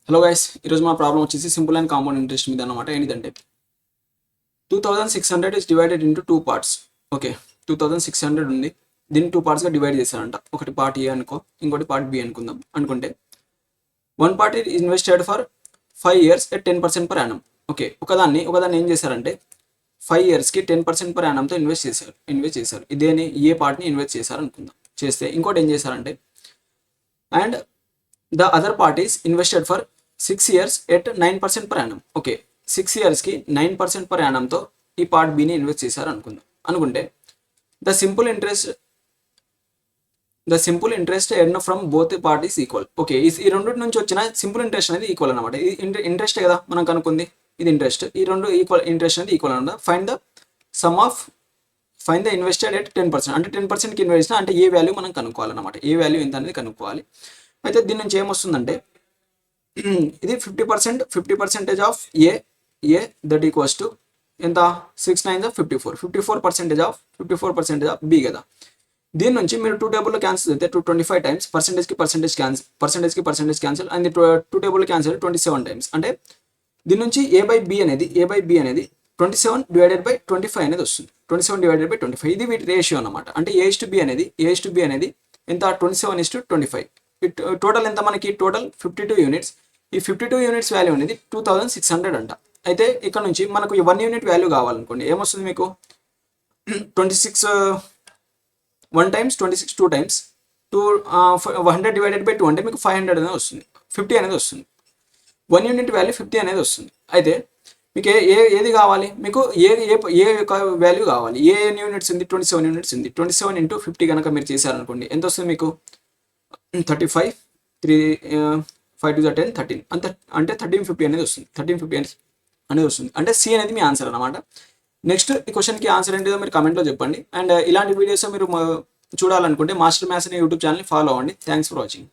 Hello guys, ఈరోజు మా problem వచ్చేసి సింపుల్ అండ్ కాంపౌండ్ ఇంట్రెస్ట్ మీద అనమాట. ఏంటంటే 2600 is divided into two parts. Okay, 2600 ఉంది, దీన్ని టూ పార్ట్స్గా డివైడ్ చేశారంట. ఒకటి పార్ట్ ఏ అనుకో, ఇంకోటి పార్ట్ బి అనుకుందాం. అనుకుంటే one part is invested for 5 years at 10% per annum. Okay, ఒకదాన్ని ఏం చేశారంటే 5 yearsకి 10% per annumతో ఇన్వెస్ట్ చేశారు. ఇదేని ఏ పార్ట్ని ఇన్వెస్ట్ చేశారు అనుకుందాం. చేస్తే ఇంకోటి ఏం చేశారంటే and the other part is invested for 6 years at 9% per annum. Okay, 6 yearsకి 9% per annumతో ఈ పార్ట్ బిని ఇన్వెస్ట్ చేశారు అనుకుంటే the simple interest earn from both parties equal. Okay, ఈ రెండింటి నుంచి వచ్చిన సింపుల్ ఇంట్రెస్ట్ అనేది ఈక్వల్ అనమాట. ఇది ఇంట్రెస్ట్ కదా మనం కనుక్కుంది, ఇది ఇంట్రెస్ట్. ఈ రెండు ఇంట్రెస్ట్ అనేది ఈక్వల్ అనమాట. Fine the invested at 10%. అంటే 10%కి ఇన్వెస్ట్ అంటే ఏ వాల్యూ మనం కనుక్కోవాలన్నమాట. ఏ వాల్యూ ఎంత అనేది కనుక్కోవాలి. అయితే దీని నుంచి ఏమొస్తుందంటే ఇది 50% of A that equals to ఎంత 6 9 54. 54% ఆఫ్ బి కదా. దీని నుంచి మీరు టూ టేబుల్లో క్యాన్సిల్ అయితే 225 times percentage cancel and two టేబుల్లో క్యాన్సిల్ 27 టైమ్స్. అంటే దీని నుంచి ఏ బై బి అనేది 27 డివైడెడ్ బై 25 అనేది వస్తుంది. 27 డివైడెడ్ బై 25 ఇది వీటి రేషియో అనమాట. అంటే ఏఎస్ టు బి అనేది ఎంత 27:25. టోటల్ ఎంత మనకి టోటల్ 52 యూనిట్స్. ఈ 52 యూనిట్స్ వాల్యూ అనేది 2600 అంట. అయితే ఇక్కడ నుంచి మనకు 1 యూనిట్ వాల్యూ కావాలనుకోండి, ఏమొస్తుంది మీకు 26 1 టైమ్స్ 26 2 టైమ్స్ 100 డివైడెడ్ బై 2 అంటే మీకు 500 అనేది వస్తుంది, 50 అనేది వస్తుంది. 1 యూనిట్ వాల్యూ 50 అనేది వస్తుంది. అయితే మీకు ఏది కావాలి, మీకు ఏ వాల్యూ కావాలి. ఏ యూనిట్స్ ఉంది 27 యూనిట్స్ ఉంది. 27 into 50 కనుక మీరు చేశారనుకోండి ఎంత వస్తుంది మీకు 35 3 5 to 10 13 అంత. అంటే 1350 అనేది వస్తుంది. 1350 అనేది వస్తుంది. అంటే సి అనేది మీ ఆన్సర్ అనమాట. నెక్స్ట్ ఈ క్వశ్చన్కి ఆన్సర్ ఏంటిదో మీరు కమెంట్లో చెప్పండి. అండ్ ఇలాంటి వీడియోస్ మీరు చూడాలనుకుంటే మాస్టర్ మ్యాథ్స్ అనే యూట్యూబ్ ఛానల్ని ఫాలో అవ్వండి. Thanks for watching.